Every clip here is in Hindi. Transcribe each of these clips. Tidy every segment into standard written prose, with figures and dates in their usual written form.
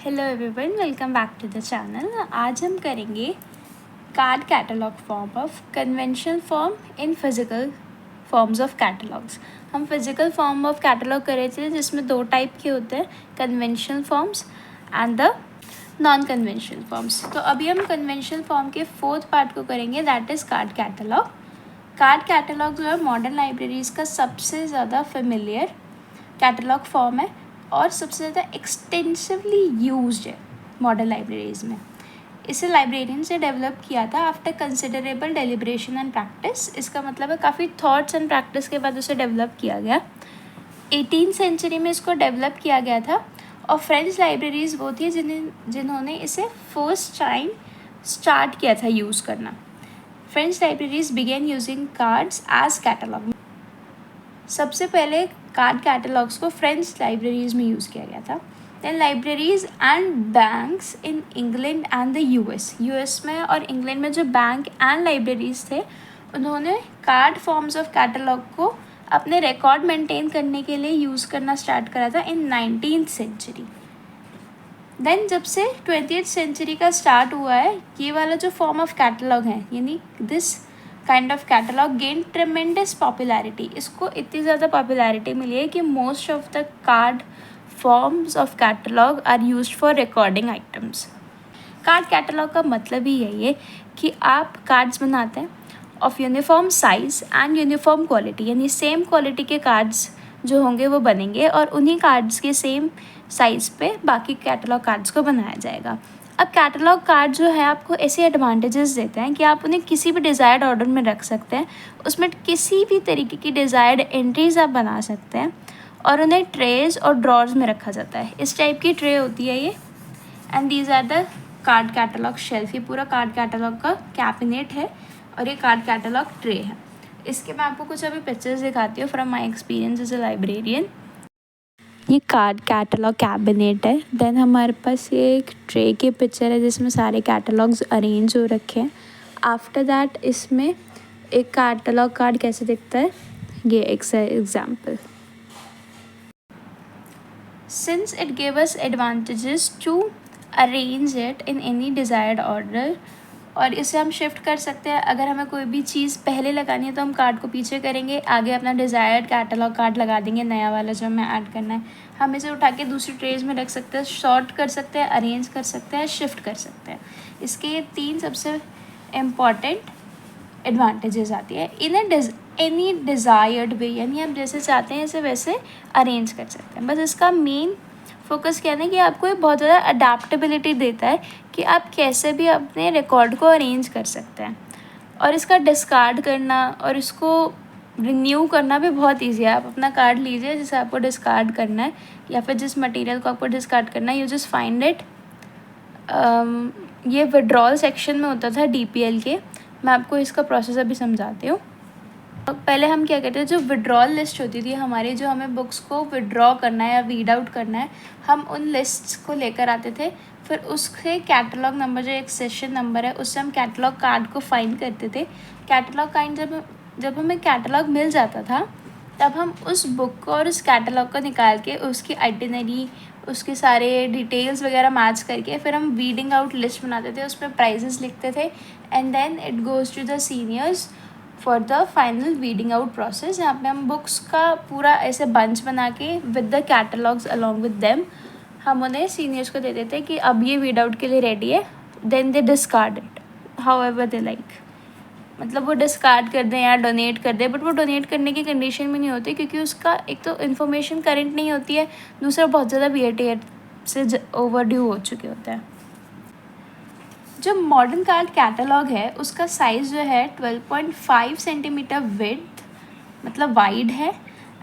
Hello everyone, welcome back to the channel. आज हम करेंगे card catalogue form of conventional form in physical forms of catalogues. हम फिजिकल फॉर्म ऑफ कैटलॉग करे थे जिसमें दो टाइप के होते हैं, conventional forms and the non conventional forms. तो अभी हम कन्वेंशनल फॉर्म के फोर्थ पार्ट को करेंगे, that is card catalogue. Card catalogue जो है मॉडर्न लाइब्रेरीज़ का सबसे ज़्यादा फेमिलियर कैटलॉग फॉर्म है और सबसे ज़्यादा एक्सटेंसिवली यूज्ड है मॉडर्न लाइब्रेरीज़ में। इसे लाइब्रेरियन से डेवलप किया था after considerable deliberation and practice. इसका मतलब है काफ़ी थॉट्स एंड प्रैक्टिस के बाद उसे डेवलप किया गया। 18th सेंचुरी में इसको डेवलप किया गया था और फ्रेंच लाइब्रेरीज़ वो थी जिन्होंने इसे फर्स्ट टाइम स्टार्ट किया था यूज़ करना। French libraries begin using cards as catalogue. सबसे पहले कार्ड कैटलॉग्स को फ्रेंच लाइब्रेरीज़ में यूज़ किया गया था। Then libraries and banks in England and the US में और इंग्लैंड में जो बैंक एंड लाइब्रेरीज़ थे उन्होंने कार्ड फॉर्म्स ऑफ कैटलॉग को अपने रिकॉर्ड मेंटेन करने के लिए यूज़ करना स्टार्ट करा था इन 19th सेंचुरी। देन जब से 20th सेंचुरी का स्टार्ट हुआ है, ये वाला जो फॉर्म ऑफ कैटलॉग है यानी this kind of catalogue gain tremendous popularity. इसको इतनी ज़्यादा पॉपुलैरिटी मिली है कि most of the card forms of catalogue are used for recording items. Card catalogue का मतलब ही यही है कि आप कार्ड्स बनाते हैं of uniform size and uniform quality, यानी सेम क्वालिटी के कार्ड्स जो होंगे वो बनेंगे और उन्हीं कार्ड्स के सेम साइज़ पे बाकी कैटलॉग कार्ड्स को बनाया जाएगा। अब कैटलॉग कार्ड जो है आपको ऐसे एडवांटेजेस देते हैं कि आप उन्हें किसी भी डिज़ायर्ड ऑर्डर में रख सकते हैं, उसमें किसी भी तरीके की डिज़ायर्ड एंट्रीज आप बना सकते हैं और उन्हें ट्रेज और ड्रॉर्स में रखा जाता है। इस टाइप की ट्रे होती है ये, and these are the card catalogue shelf. ये पूरा कार्ड कैटलॉग का कैबिनेट है और ये कार्ड कैटलॉग ट्रे है। इसके मैं आपको कुछ अभी पिक्चर्स दिखाती हूँ from my experience as a librarian. ये कार्ड कैटलॉग कैबिनेट है। देन हमारे पास ये एक ट्रे की पिक्चर है जिसमें सारे कैटलॉग्स अरेंज हो रखे हैं। आफ्टर दैट इसमें एक कैटलॉग कार्ड कैसे दिखता है, ये एक example. Since it give us advantages to arrange it in any desired order, और इसे हम शिफ्ट कर सकते हैं। अगर हमें कोई भी चीज़ पहले लगानी है तो हम कार्ड को पीछे करेंगे, आगे अपना डिज़ायर्ड कैटलॉग कार्ड लगा देंगे, नया वाला जो हमें ऐड करना है। हम इसे उठा के दूसरी ट्रेज में रख सकते हैं, शॉर्ट कर सकते हैं, अरेंज कर सकते हैं, शिफ्ट कर सकते हैं। इसके ये 3 सबसे इम्पॉर्टेंट एडवांटेजेस आती है। इन एनी डिज़ायर्ड वे, यानी आप जैसे चाहते हैं इसे वैसे अरेंज कर सकते हैं। बस इसका मेन फोकस क्या है कि आपको ये बहुत ज़्यादा अडेप्टेबिलिटी देता है कि आप कैसे भी अपने रिकॉर्ड को अरेंज कर सकते हैं, और इसका डिस्कार्ड करना और इसको रिन्यू करना भी बहुत ईजी है। आप अपना कार्ड लीजिए जिसे आपको डिस्कार्ड करना है या फिर जिस मटेरियल को आपको डिस्कार्ड करना है, यू जस्ट फाइंड इट। ये विड्रॉल सेक्शन में होता था DPL के। मैं आपको इसका प्रोसेस अभी समझाती हूँ। पहले हम क्या करते थे, जो विड्रॉल लिस्ट होती थी हमारी, जो हमें बुक्स को विड्रॉ करना है या रीड आउट करना है, हम उन लिस्ट्स को लेकर आते थे। फिर उसके कैटलॉग नंबर, जो एक सेशन नंबर है, उससे हम कैटलॉग कार्ड को फाइंड करते थे। कैटलॉग कार्ड जब हमें कैटलॉग मिल जाता था तब हम उस बुक को और उस कैटलॉग को निकाल के उसकी आइटिनरी, उसके सारे डिटेल्स वगैरह मैच करके फिर हम रीडिंग आउट लिस्ट बनाते थे, उसमें प्राइजेस लिखते थे, and then it goes to the seniors for the final reading out process. यहाँ पे हम बुक्स का पूरा ऐसे बंच बना के with the catalogues along with them हम उन्हें सीनियर्स को दे देते हैं कि अब ये रीड आउट के लिए रेडी है। Then they discard it however they like, मतलब वो डिस्कार्ड कर दें या डोनेट कर दें, बट वो डोनेट करने की कंडीशन में नहीं होती क्योंकि उसका एक तो इन्फॉर्मेशन करेंट नहीं होती है, दूसरा बहुत ज़्यादा BAT से ओवरड्यू हो चुके होते हैं। जो मॉडर्न कार्ड कैटलॉग है उसका साइज़ जो है 12.5 सेंटीमीटर विड्थ, मतलब वाइड है,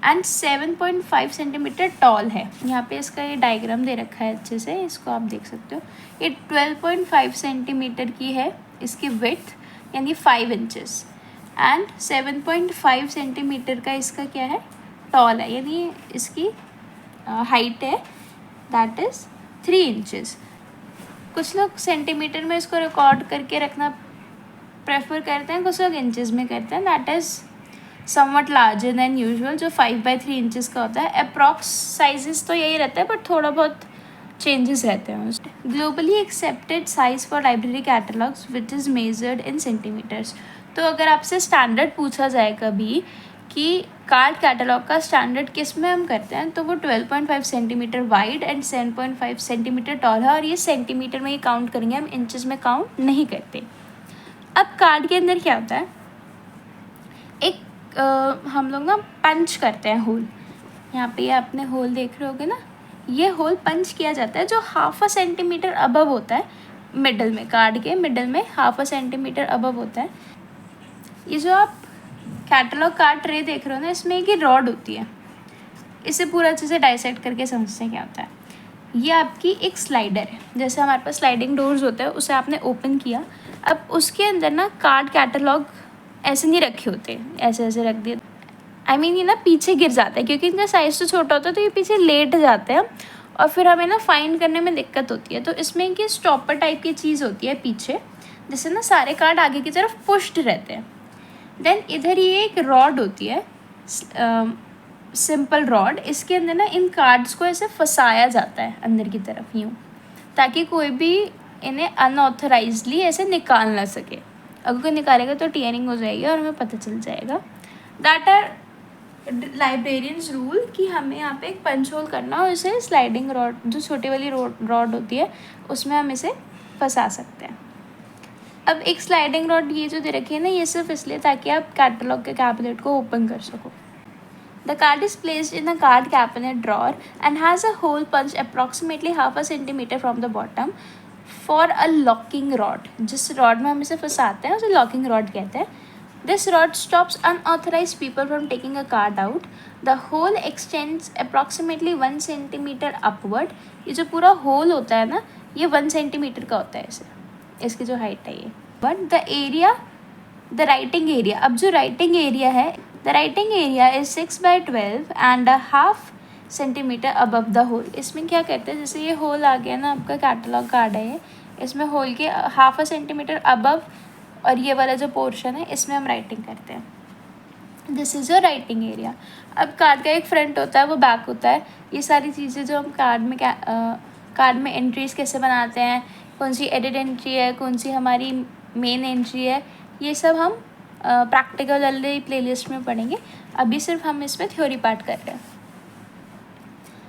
एंड 7.5 सेंटीमीटर टॉल है। यहाँ पे इसका ये डायग्राम दे रखा है अच्छे से, इसको आप देख सकते हो। ये 12.5 सेंटीमीटर की है इसकी विड्थ, यानी 5 इंचेस, एंड 7.5 सेंटीमीटर का इसका क्या है, टॉल है, यानी इसकी हाइट है, दैट इज़ 3 इंचेस। कुछ लोग सेंटीमीटर में इसको रिकॉर्ड करके रखना प्रेफर करते हैं, कुछ लोग इंचेस में करते हैं, that is somewhat larger than usual, जो 5/3 इंचेस का होता है। अप्रॉक्स साइजेस तो यही रहता है, बट थोड़ा बहुत चेंजेस रहते हैं उसमें। Globally accepted size for library catalogues which is measured in centimetres. तो अगर आपसे स्टैंडर्ड पूछा जाए कभी कि कार्ड कैटलॉग का स्टैंडर्ड किस में हम करते हैं, तो वो 12.5 centimetre wide and 7.5 centimetre toll है, और ये सेंटीमीटर में ही काउंट करेंगे, हम इंचेस में काउंट नहीं करते। अब कार्ड के अंदर क्या होता है, एक हम लोग ना पंच करते हैं होल। यहाँ पे ये आपने होल देख रहे होगे ना, ये होल पंच किया जाता है जो 1/2 सेंटीमीटर अबव होता है, मिडल में, कार्ड के मिडल में 1/2 सेंटीमीटर अबव होता है। ये जो आप कैटलॉग कार्ड ट्रे देख रहे हो ना, इसमें एक रॉड होती है, इसे पूरा अच्छे से डाइसेक्ट करके समझते हैं क्या होता है। ये आपकी एक स्लाइडर है, जैसे हमारे पास स्लाइडिंग डोर्स होते हैं, उसे आपने ओपन किया, अब उसके अंदर ना कार्ड कैटलॉग ऐसे नहीं रखे होते, ऐसे ऐसे रख दिए, ये ना पीछे गिर जाता है, क्योंकि इनका साइज़ तो छोटा होता है, तो ये पीछे लेट जाते हैं और फिर हमें ना फाइंड करने में दिक्कत होती है। तो इसमें एक स्टॉपर टाइप की चीज़ होती है पीछे, जिससे ना सारे कार्ड आगे की तरफ पुश्ड रहते हैं। देन इधर ये एक रॉड होती है, सिंपल रॉड, इसके अंदर ना इन कार्ड्स को ऐसे फंसाया जाता है अंदर की तरफ यूँ, ताकि कोई भी इन्हें अनऑथराइजली ऐसे निकाल ना सके। अगर कोई निकालेगा तो टीयरिंग हो जाएगी और हमें पता चल जाएगा। दैट आर लाइब्रेरियंस रूल कि हमें यहाँ पे एक पंच होल करना और इसे स्लाइडिंग रॉड, जो छोटी वाली रॉड होती है, उसमें हम इसे फंसा सकते हैं। अब एक स्लाइडिंग रॉड ये जो दे रखी है ना, ये सिर्फ इसलिए ताकि आप कैटलॉग के कैबिनेट को ओपन कर सको। The card is placed in a card cabinet drawer and has a hole punched approximately 1/2 centimeter from the bottom for a locking rod. जिस रॉड में हम इसे फंसाते हैं उसे लॉकिंग रॉड कहते हैं। This rod stops unauthorized people from taking a card out. The hole extends approximately 1 centimeter upward. ये जो पूरा होल होता है ना, ये 1 सेंटीमीटर का होता है, इसे इसकी जो हाइट है ये। बट द राइटिंग एरिया, अब जो राइटिंग एरिया है, the writing area is 6/12 and 1/2 centimetre above the hole. इसमें क्या करते हैं, जैसे ये होल आ गया ना, आपका कैटलॉग कार्ड है ये, इसमें होल के 1/2 सेंटीमीटर अबव, और ये वाला जो पोर्शन है इसमें हम राइटिंग करते हैं। This is your writing area. अब कार्ड का एक फ्रंट होता है, वो बैक होता है। ये सारी चीज़ें जो हम कार्ड में एंट्रीज कैसे बनाते हैं, कौन सी एडिट एंट्री है, कौन सी हमारी मेन एंट्री है, ये सब हम प्रैक्टिकल वाली प्लेलिस्ट में पढ़ेंगे। अभी सिर्फ हम इसमें थ्योरी पार्ट कर रहे हैं।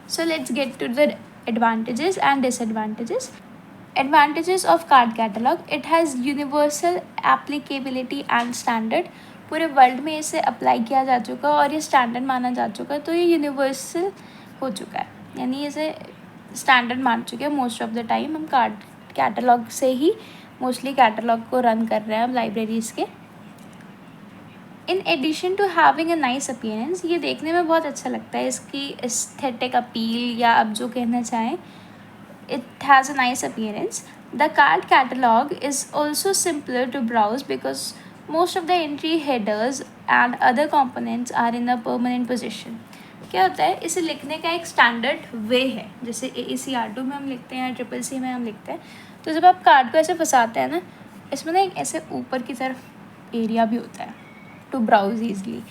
So let's get to the advantages and disadvantages. Advantages of card catalog: it has universal applicability and standard. पूरे वर्ल्ड में इसे अप्लाई किया जा चुका और ये स्टैंडर्ड माना जा चुका है, तो ये यूनिवर्सल हो चुका है, यानी इसे स्टैंडर्ड मान चुके हैं। मोस्ट ऑफ द टाइम हम कार्ड कैटलॉग से ही मोस्टली कैटलॉग को रन कर रहे हैं अब लाइब्रेरीज़ के। In addition to having a nice appearance, ये देखने में बहुत अच्छा लगता है, इसकी एस्थेटिक अपील या आप जो कहना चाहें, it has a nice appearance. The card catalog is also simpler to browse because most of the entry headers and other components are in a permanent position. क्या होता है, इसे लिखने का एक स्टैंडर्ड वे है, जैसे AEC-R2 में हम लिखते हैं, CCC में हम लिखते हैं। तो जब आप कार्ड को ऐसे फंसाते हैं ना, इसमें ना एक ऐसे ऊपर की तरफ एरिया भी होता है टू ब्राउज ईजली।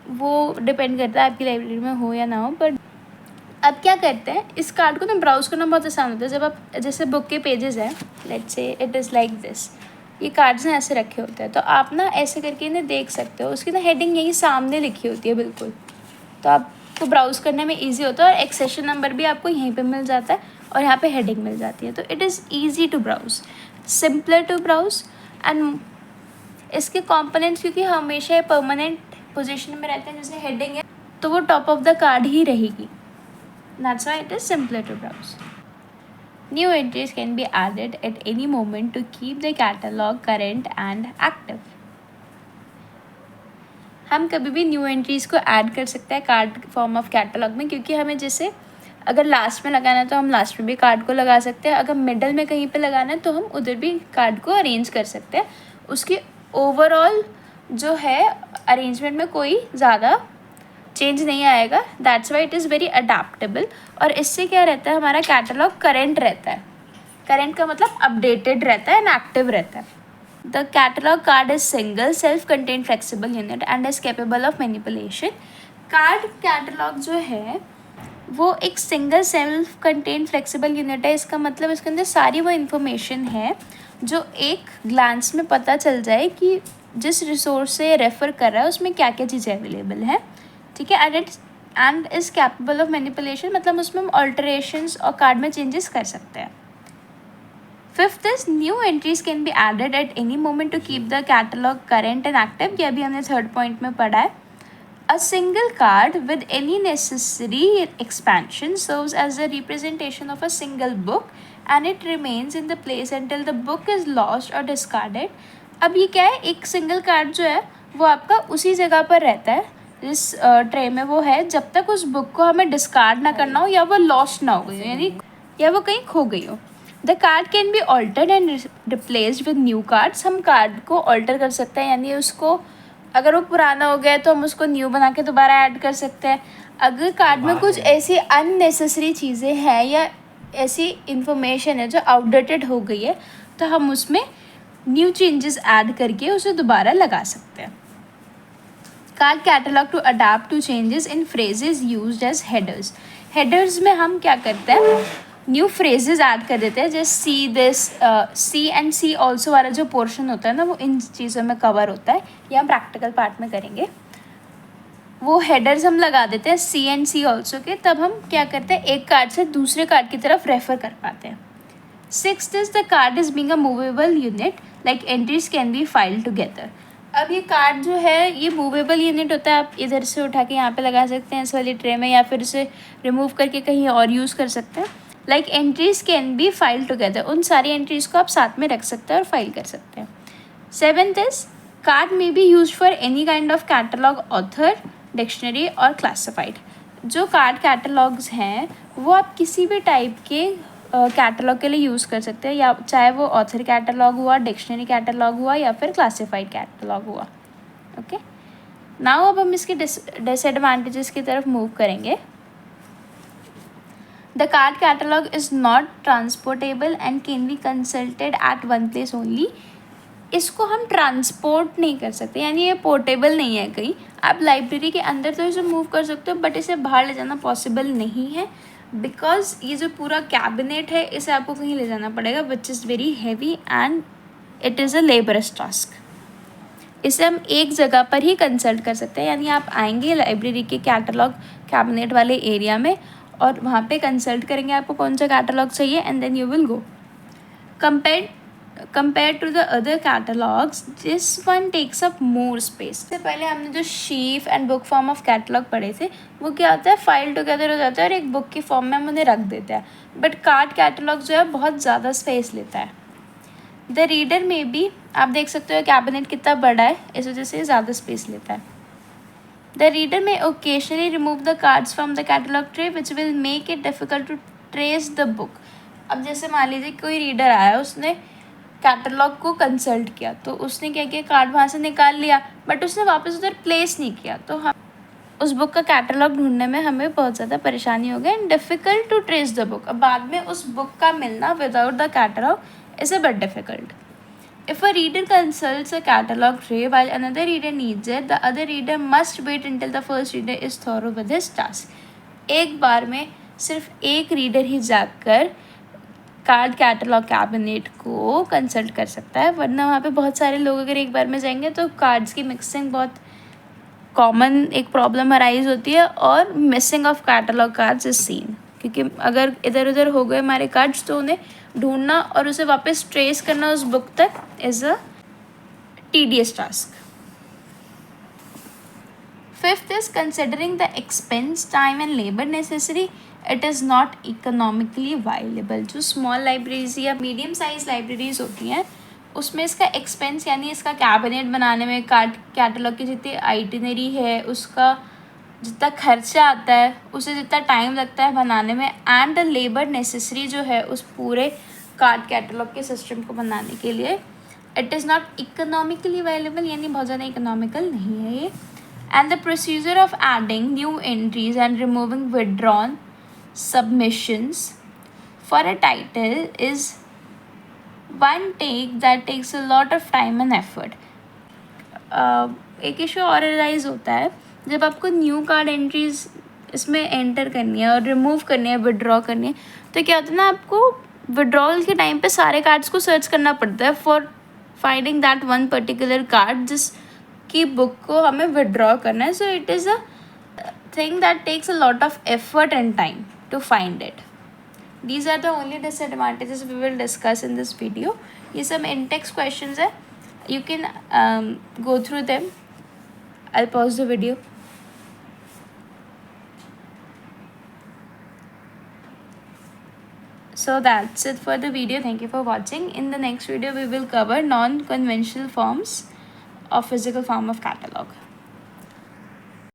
वो डिपेंड करता है आपकी लाइब्रेरी में हो या ना हो। बट अब क्या करते हैं, इस कार्ड को ना ब्राउज़ करना बहुत आसान होता है। जब आप जैसे बुक के पेजेस हैं, let's say it is like this, ये कार्ड्स ना ऐसे रखे होते हैं, तो आप ना ऐसे करके इन्हें देख सकते हो। उसकी ना हेडिंग यहीं सामने लिखी होती है बिल्कुल, तो आपको ब्राउज़ करने में ईजी होता है, और एक्सेशन नंबर भी आपको यहीं पे मिल जाता है और यहाँ पे हेडिंग मिल जाती है। तो it is easy to browse, simpler to browse. And इसके कॉम्पोनेंट्स क्योंकि हमेशा परमानेंट पोजिशन में रहते हैं, जैसे हेडिंग है तो वो टॉप ऑफ द कार्ड ही रहेगी। That's why it is simpler to browse. New entries can be added at any moment to keep the catalog current and active. हम कभी भी न्यू एंट्रीज़ को ऐड कर सकते हैं कार्ड फॉर्म ऑफ कैटलॉग में, क्योंकि हमें जैसे अगर लास्ट में लगाना है तो हम लास्ट में भी कार्ड को लगा सकते हैं, अगर मिडल में कहीं पे लगाना है तो हम उधर भी कार्ड को अरेंज कर सकते हैं। उसकी ओवरऑल जो है अरेंजमेंट में कोई ज़्यादा चेंज नहीं आएगा। That's why it is very adaptable. और इससे क्या रहता है, हमारा कैटलॉग करेंट रहता है। करेंट का मतलब अपडेटेड रहता है एंड एक्टिव रहता है। The catalogue card is single self contained flexible unit and is capable of manipulation. Card catalogue जो है वो एक single self contain flexible unit है। इसका मतलब इसके अंदर सारी वो इन्फॉर्मेशन है जो एक ग्लांस में पता चल जाए कि जिस रिसोर्स से रेफ़र कर रहा है उसमें क्या क्या चीज़ें अवेलेबल हैं, ठीक है। And is capable of manipulation, मतलब उसमें हम ऑल्टरेशंस और कार्ड में चेंजेस कर सकते हैं। Fifth is new entries can be added at any moment to keep the catalogue current and active. ये अभी हमने थर्ड पॉइंट में पढ़ा है। A single card with any necessary expansion serves as a representation of a single book and it remains in the place until the book is lost or discarded. अब ये क्या है, एक सिंगल कार्ड जो है वो आपका उसी जगह पर रहता है जिस ट्रे में वो है जब तक उस बुक को हमें डिस्कार्ड ना करना हो या वो लॉस्ट ना हो गई हो, यानी या वो कहीं खो गई हो। The card can be altered and replaced with new cards. हम कार्ड को ऑल्टर कर सकते हैं, यानी उसको अगर वो पुराना हो गया है तो हम उसको न्यू बना के दोबारा ऐड कर सकते हैं। अगर कार्ड में कुछ ऐसी अननेसेसरी चीज़ें हैं या ऐसी इंफॉर्मेशन है जो आउटडेटेड हो गई है तो हम उसमें न्यू चेंजेस ऐड करके उसे दोबारा लगा सकते हैं। Card catalogue to adapt to changes in phrases used as headers. Headers में हम क्या करते हैं, न्यू फ्रेजेस ऐड कर देते हैं, जैसे see this, see and see also वाला जो पोर्शन होता है ना वो इन चीज़ों में कवर होता है। ये हम प्रैक्टिकल पार्ट में करेंगे। वो हेडर्स हम लगा देते हैं सी एंड सी ऑल्सो के, तब हम क्या करते हैं एक कार्ड से दूसरे कार्ड की तरफ रेफर कर पाते हैं। Sixth is the card is being a movable unit, like entries can be filed together. अब ये कार्ड जो है ये मूवेबल यूनिट होता है, आप इधर से उठा के यहाँ पे लगा सकते हैं इस वाली ट्रे में, या फिर इसे रिमूव करके कहीं और यूज़ कर सकते हैं। Like entries can B file together, उन सारी एंट्रीज को आप साथ में रख सकते हैं और फाइल कर सकते हैं। Seventh is called may be use for any kind of catalogue, author, dictionary और क्लासिफाइड। जो कार्ड कैटलॉग्स हैं वो आप किसी भी टाइप के कैटलॉग के लिए यूज़ कर सकते हैं, या चाहे वो ऑथर कैटलॉग हुआ, डिक्शनरी कैटलॉग हुआ या फिर क्लासिफाइड कैटलॉग हुआ। ओके, नाउ अब हम इसके डिसएडवांटेजेस की तरफ मूव करेंगे। The card catalogue is not transportable and can be consulted at one place only. इसको हम ट्रांसपोर्ट नहीं कर सकते, यानी ये पोर्टेबल नहीं है कहीं। आप लाइब्रेरी के अंदर तो इसे मूव कर सकते हो बट इसे बाहर ले जाना पॉसिबल नहीं है, बिकॉज ये जो पूरा कैबिनेट है इसे आपको कहीं ले जाना पड़ेगा which is very heavy and it is a labours task. इसे हम एक जगह पर ही कंसल्ट कर सकते हैं, यानी आप आएंगे लाइब्रेरी के कैटलॉग कैबिनेट वाले एरिया में और वहाँ पे कंसल्ट करेंगे आपको कौन सा कैटलॉग चाहिए and then you will go. Compared to the other catalogs, this one takes up more space. इससे पहले हमने जो sheath and book form of catalogue पढ़े थे वो क्या होता है, फाइल टुगेदर हो जाता है और एक बुक की फॉर्म में हम उन्हें रख देते हैं, बट कार्ड कैटलॉग जो है बहुत ज़्यादा स्पेस लेता है। द रीडर में भी आप देख सकते हो कैबिनेट कितना बड़ा है, इस वजह से ज़्यादा स्पेस लेता है। The reader may occasionally remove the cards from the catalogue tray which will make it difficult to trace the book. अब जैसे मान लीजिए कोई रीडर आया, उसने कैटलॉग को कंसल्ट किया तो उसने क्या किया, कार्ड वहाँ से निकाल लिया बट उसने वापस उधर प्लेस नहीं किया, तो हम उस बुक का कैटलॉग ढूंढने में हमें बहुत ज़्यादा परेशानी हो गई and difficult to trace the book. अब बाद में उस बुक का मिलना without the catalogue is a bit difficult. If a reader consults a catalog tray while another reader needs it, the other reader must wait until the first reader is thorough with his task. एक बार में सिर्फ एक रीडर ही जाकर कार्ड कैटलॉग कैबिनेट को कंसल्ट कर सकता है, वरना वहाँ पे बहुत सारे लोग अगर एक बार में जाएंगे तो कार्ड्स की मिक्सिंग बहुत कॉमन एक प्रॉब्लम अराइज होती है और missing of catalogue cards is seen, क्योंकि अगर इधर उधर हो गए हमारे कार्ड्स तो उन्हें ढूंढना और उसे वापस ट्रेस करना उस बुक तक is a tedious task. Fifth is considering the expense, time and labour necessary, it is not economically viable. जो स्मॉल लाइब्रेरीज या मीडियम साइज लाइब्रेरीज होती हैं उसमें इसका एक्सपेंस यानी इसका कैबिनेट बनाने में, कार्ड कैटलॉग की जितनी आइटिनरी है उसका जितना खर्चा आता है, उसे जितना टाइम लगता है बनाने में, एंड द लेबर नेसेसरी जो है उस पूरे कार्ड कैटलॉग के सिस्टम को बनाने के लिए, इट इज़ नॉट इकोनॉमिकली वायलेबल, यानी बहुत ज़्यादा इकोनॉमिकल नहीं है ये। And the procedure of adding new entries and removing withdrawn submissions for a title is one take that takes a lot of time and effort. एक इशू और अराइज होता है जब आपको न्यू कार्ड एंट्रीज इसमें एंटर करनी है और रिमूव करनी है, विड्रॉ करनी है, तो क्या होता है ना, आपको विड्रॉल के टाइम पे सारे कार्ड्स को सर्च करना पड़ता है for finding that one particular card जिसकी बुक को हमें विड्रॉ करना है. So it is a thing that takes a lot of effort and time to find it. These are the only disadvantages we will discuss in this video. ये सब in-text questions है. You can go through them. I'll pause the video. So that's it for the video. Thank you for watching. In the next video, we will cover non-conventional forms of physical form of catalog.